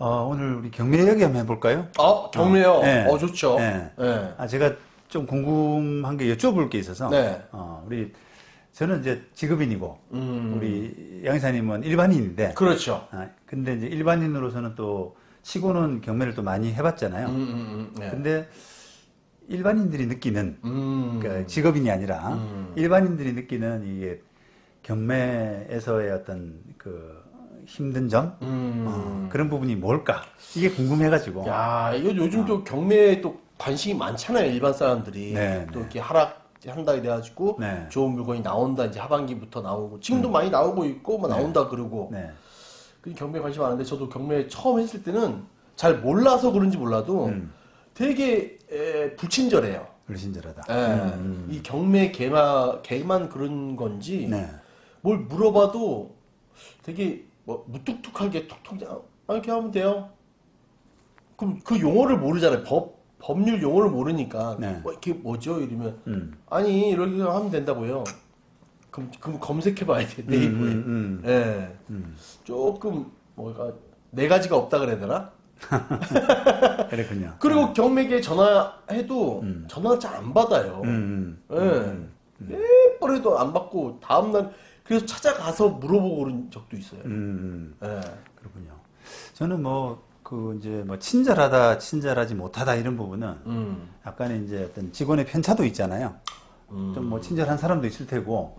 오늘 우리 경매 이야기 한번 해볼까요? 경매요? 네. 좋죠. 네. 네. 제가 좀 궁금한 게 여쭤볼 게 있어서. 네. 저는 이제 직업인이고, 우리 양 이사님은 일반인인데. 그렇죠. 근데 이제 일반인으로서는 또 시고는 경매를 또 많이 해봤잖아요. 네. 근데 일반인들이 느끼는, 그러니까 직업인이 아니라 일반인들이 느끼는 이게 경매에서의 어떤 그 힘든 점? 그런 부분이 뭘까? 이게 궁금해가지고. 야, 이거 요즘 또 경매에 또 관심이 많잖아요. 일반 사람들이. 네, 또 네. 이렇게 하락한다 이래가지고 네. 좋은 물건이 나온다. 이제 하반기부터 나오고. 지금도 많이 나오고 있고, 뭐 나온다 그러고. 네. 그 경매에 관심 많은데 저도 경매 처음 했을 때는 잘 몰라서 그런지 몰라도 되게 불친절해요. 불친절하다. 이 경매 개만 그런 건지 네. 뭘 물어봐도 되게 뭐 무뚝뚝하게 톡톡 이렇게 하면 돼요. 그럼 그 용어를 모르잖아요. 법률 용어를 모르니까 네. 이게 뭐죠? 이러면 아니 이렇게 하면 된다고요. 그럼 검색해봐야 돼 네이버에. 예. 조금 뭐가 네 가지가 없다 그래야 되나? 그렇군요. 그리고 경매에 전화해도 전화 잘 안 받아요. 몇 번 해도 안 받고 다음날 그래서 찾아가서 물어보고 그런 적도 있어요. 예. 그렇군요. 저는 이제 친절하다, 친절하지 못하다 이런 부분은 약간의 이제 어떤 직원의 편차도 있잖아요. 좀 친절한 사람도 있을 테고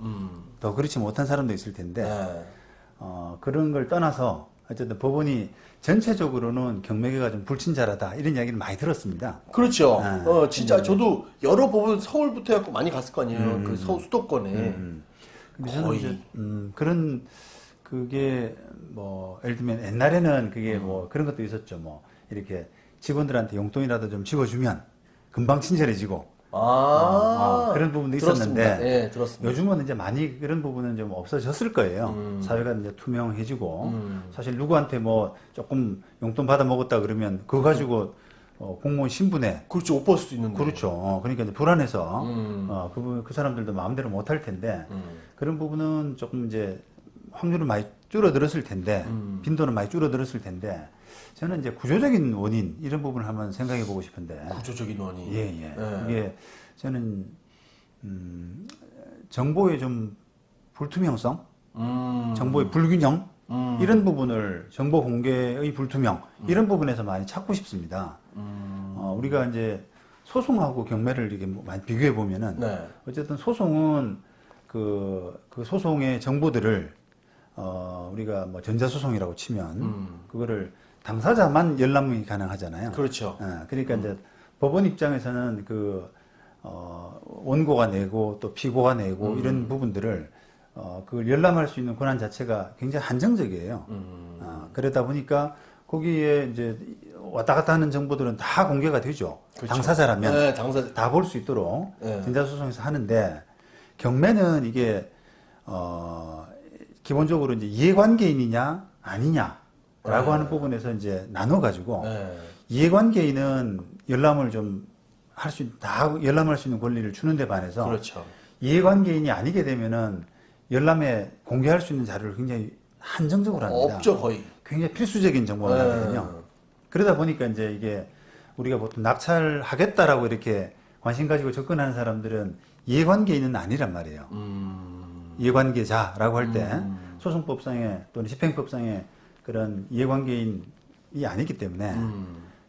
더 그렇지 못한 사람도 있을 텐데 예. 그런 걸 떠나서 어쨌든 법원이 전체적으로는 경매계가 좀 불친절하다 이런 이야기를 많이 들었습니다. 그렇죠. 네. 진짜 저도 여러 법원 서울부터 해갖고 많이 갔을 거 아니에요. 그 수도권에. 근데 저는 거의. 이제 그런 그게 예를 들면 옛날에는 그게 그런 것도 있었죠. 이렇게 직원들한테 용돈이라도 좀 집어주면 금방 친절해지고 그런 부분도 있었는데 들었습니다. 네, 들었습니다. 요즘은 이제 많이 그런 부분은 좀 없어졌을 거예요. 사회가 이제 투명해지고 사실 누구한테 조금 용돈 받아 먹었다 그러면 그거 가지고 공무원 신분에 그렇죠. 못 벌 수도 있는데. 그렇죠. 그러니까 이제 불안해서 그 사람들도 마음대로 못 할 텐데 그런 부분은 조금 이제 확률은 많이 줄어들었을 텐데 빈도는 많이 줄어들었을 텐데 저는 이제 구조적인 원인 이런 부분을 한번 생각해 보고 싶은데 구조적인 원인. 예. 네. 이게 저는 정보의 좀 불투명성, 정보의 불균형 이런 부분을 정보 공개의 불투명 이런 부분에서 많이 찾고 싶습니다. 우리가 이제 소송하고 경매를 이렇게 많이 비교해 보면은 네. 어쨌든 소송은 그 소송의 정보들을 우리가 전자소송이라고 치면 그거를 당사자만 열람이 가능하잖아요. 그렇죠. 그러니까 이제 법원 입장에서는 원고가 내고 또 피고가 내고 이런 부분들을 그걸 열람할 수 있는 권한 자체가 굉장히 한정적이에요. 그러다 보니까 거기에 이제 왔다 갔다 하는 정보들은 다 공개가 되죠. 그렇죠. 당사자라면 네, 당사자. 다 볼 수 있도록 네. 전자소송에서 하는데 경매는 이게 기본적으로 이제 이해관계인이냐 아니냐라고 하는 부분에서 이제 나눠가지고 네. 이해관계인은 열람을 좀 다 열람할 수 있는 권리를 주는데 반해서 그렇죠. 이해관계인이 아니게 되면은 열람에 공개할 수 있는 자료를 굉장히 한정적으로 합니다. 없죠, 거의. 굉장히 필수적인 정보가 나거든요. 그러다 보니까 이제 이게 우리가 보통 낙찰하겠다라고 이렇게 관심 가지고 접근하는 사람들은 이해관계인은 아니란 말이에요. 이해관계자라고 할 때 소송법상에 또는 집행법상에 그런 이해관계인이 아니기 때문에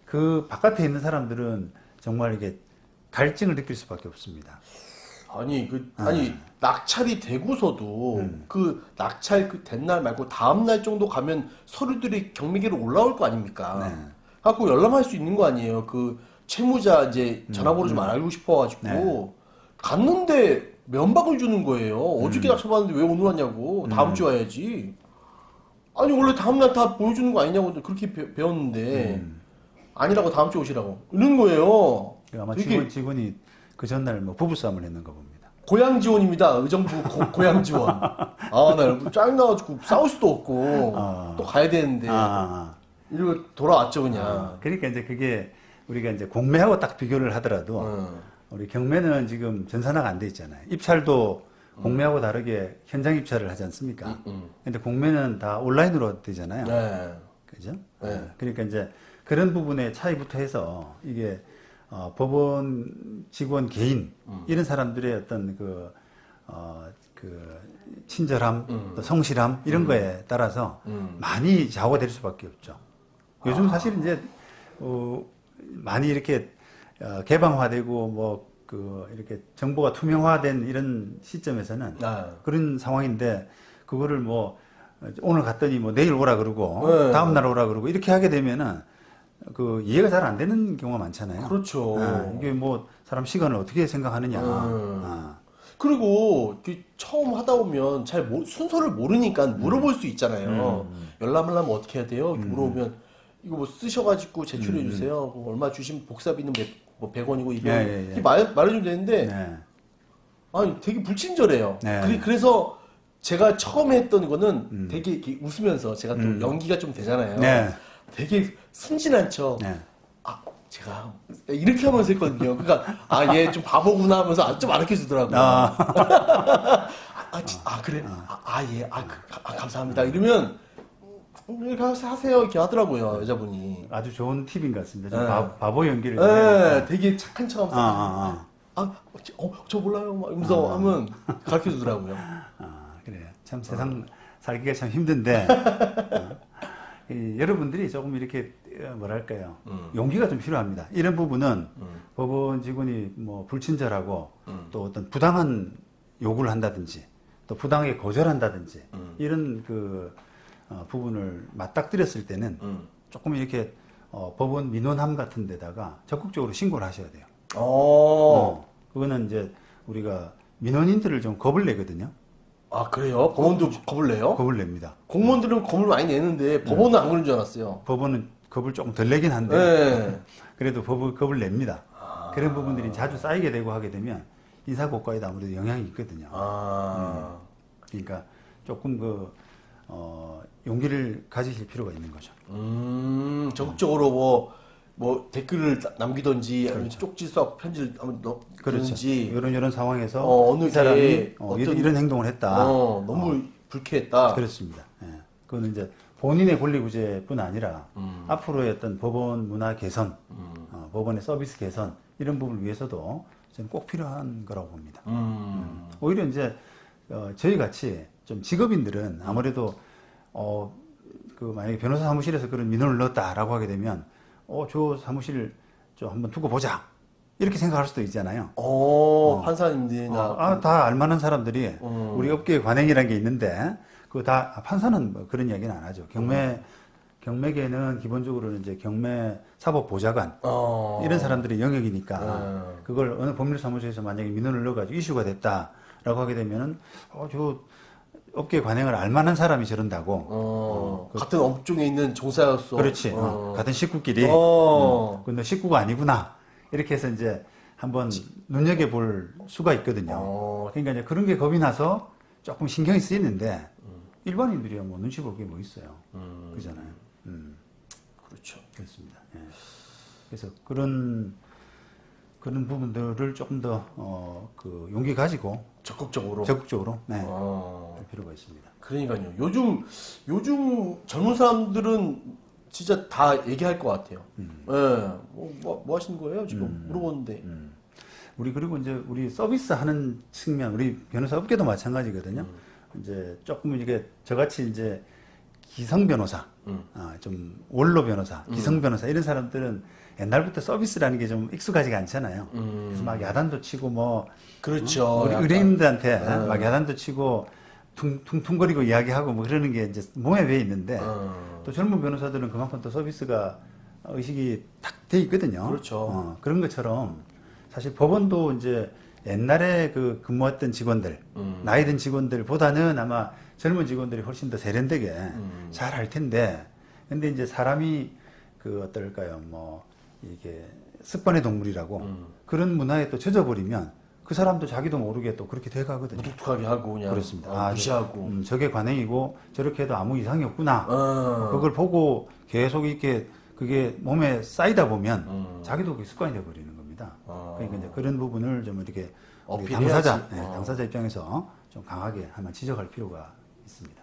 그 바깥에 있는 사람들은 정말 이게 갈증을 느낄 수밖에 없습니다. 아니 낙찰이 되고서도 그 낙찰 된 날 말고 다음 날 정도 가면 서류들이 경매계로 올라올 거 아닙니까? 네. 갖고 열람할 수 있는 거 아니에요. 그 채무자 이제 전화번호 좀 알고 싶어가지고 네. 갔는데 면박을 주는 거예요. 어저께 낙찰받았는데 왜 오늘 왔냐고. 다음 주에 와야지. 아니 원래 다음 날 다 보여주는 거 아니냐고 그렇게 배웠는데 아니라고 다음 주에 오시라고 이런 거예요. 아마 이게 직원이 그 전날 부부싸움을 했는가 봅니다. 고향 지원입니다. 의정부 고향 지원. 나 여러분 짜증나가지고 싸울 수도 없고 또 가야 되는데 이러고 돌아왔죠 그냥. 그러니까 이제 그게 우리가 이제 공매하고 딱 비교를 하더라도 우리 경매는 지금 전산화가 안 돼 있잖아요. 입찰도 공매하고 다르게 현장 입찰을 하지 않습니까? 근데 공매는 다 온라인으로 되잖아요. 네. 그죠? 네. 그러니까 이제 그런 부분의 차이부터 해서 이게 법원 직원 개인 이런 사람들의 어떤 그 친절함, 또 성실함 이런 거에 따라서 많이 좌우가 될 수밖에 없죠. 요즘 사실 이제 많이 이렇게 개방화되고 뭐 이렇게 정보가 투명화된 이런 시점에서는 그런 상황인데 그거를 뭐 오늘 갔더니 뭐 내일 오라 그러고 네. 다음 날 오라 그러고 이렇게 하게 되면은 그 이해가 잘 안 되는 경우가 많잖아요. 그렇죠. 이게 뭐 사람 시간을 어떻게 생각하느냐. 그리고 이렇게 처음 하다 보면 잘 순서를 모르니까 물어볼 수 있잖아요. 열람을 하면 어떻게 해야 돼요? 이렇게 물어보면 이거 뭐 쓰셔가지고 제출해 주세요. 뭐 얼마 주시면 복사비는 뭐 100원이고 200원 예. 이렇게 말해주면 되는데 네. 아니 되게 불친절해요. 네. 그래서 제가 처음에 했던 거는 되게 이렇게 웃으면서 제가 또 연기가 좀 되잖아요. 네. 되게 순진한 척. 네. 제가 이렇게 하면서 했거든요. 그러니까 얘 좀 바보구나 하면서 좀 알려 주더라고요. 그래. 예. 감사합니다. 이러면 이렇게 하세요. 이렇게 하더라고요. 여자분이. 아주 좋은 팁인 것 같습니다. 좀 네. 바보 연기를. 좀 네, 되게 착한 척 하면서 저 몰라요. 막 이러면서 하면 가르쳐 주더라고요. 그래요. 참 세상 살기가 참 힘든데 여러분들이 조금 이렇게 뭐랄까요 용기가 좀 필요합니다. 이런 부분은 법원 직원이 뭐 불친절하고 또 어떤 부당한 요구를 한다든지 또 부당하게 거절한다든지 이런 부분을 맞닥뜨렸을 때는 조금 이렇게 법원 민원함 같은 데다가 적극적으로 신고를 하셔야 돼요. 그거는 이제 우리가 민원인들을 좀 겁을 내거든요. 그래요? 법원도 겁을 내요? 겁을 냅니다. 공무원들은 겁을 많이 내는데 법원은 안 그런 줄 알았어요. 법원은 겁을 조금 덜 내긴 한데 네. 그래도 겁을 냅니다. 그런 부분들이 자주 쌓이게 되고 하게 되면 인사고과에도 아무래도 영향이 있거든요. 그러니까 조금 용기를 가지실 필요가 있는 거죠. 적극적으로 뭐 댓글을 남기던지 아니면 쪽지 써 편지를 넣든지 이런 상황에서 어느 이 사람이 게 이런 행동을 했다. 너무 불쾌했다. 그렇습니다. 예. 그거는 이제 본인의 권리 구제뿐 아니라 앞으로의 어떤 법원 문화 개선, 법원의 서비스 개선 이런 부분을 위해서도 저는 꼭 필요한 거라고 봅니다. 오히려 이제 저희 같이 좀 직업인들은 아무래도 만약에 변호사 사무실에서 그런 민원을 넣었다라고 하게 되면 저 사무실 좀 한번 두고 보자 이렇게 생각할 수도 있잖아요. 판사님들이나 다 알만한 사람들이 우리 업계에 관행이라는 게 있는데 그거 다 판사는 뭐 그런 이야기는 안 하죠. 경매계는 기본적으로는 이제 경매 사법 보좌관 이런 사람들의 영역이니까 그걸 어느 법률사무소에서 만약에 민원을 넣어가지고 이슈가 됐다라고 하게 되면은 저 업계 관행을 알만한 사람이 저런다고. 같은 업종에 있는 종사였어. 그렇지. 같은 식구끼리. 근데 식구가 아니구나. 이렇게 해서 이제 한번 눈여겨볼 수가 있거든요. 그러니까 이제 그런 게 겁이 나서 조금 신경이 쓰이는데 일반인들이야 뭐 눈치 볼 게 뭐 있어요. 그잖아요. 그렇죠. 그렇습니다. 예. 그래서 그런 부분들을 조금 더 용기 가지고 적극적으로 네. 할 필요가 있습니다. 그러니까요. 요즘 젊은 사람들은 진짜 다 얘기할 것 같아요. 뭐 하시는 거예요 지금 물어보는데. 그리고 이제 우리 서비스 하는 측면, 우리 변호사 업계도 마찬가지거든요. 이제 조금 이게 저같이 이제 기성 변호사, 좀 원로 변호사, 기성 변호사 이런 사람들은 옛날부터 서비스라는 게 좀 익숙하지가 않잖아요. 그래서 막 야단도 치고 뭐 그렇죠. 우리 의뢰인들한테 막 야단도 치고 퉁퉁거리고 이야기하고 뭐 그러는 게 이제 몸에 배 있는데 또 젊은 변호사들은 그만큼 또 서비스가 의식이 탁 돼 있거든요. 그렇죠. 그런 것처럼 사실 법원도 이제 옛날에 근무했던 직원들, 나이 든 직원들보다는 아마 젊은 직원들이 훨씬 더 세련되게 잘 할 텐데, 근데 이제 사람이 어떨까요? 뭐 이게 습관의 동물이라고 그런 문화에 또 젖어버리면 그 사람도 자기도 모르게 또 그렇게 돼가거든요. 무뚝뚝하게 하고 그냥 그렇습니다. 무시하고. 저게 관행이고 저렇게 해도 아무 이상이 없구나. 그걸 보고 계속 이렇게 그게 몸에 쌓이다 보면 자기도 그게 습관이 돼버리는 겁니다. 그러니까 이제 그런 부분을 좀 이렇게 우리 당사자 입장에서 좀 강하게 한번 지적할 필요가 있습니다.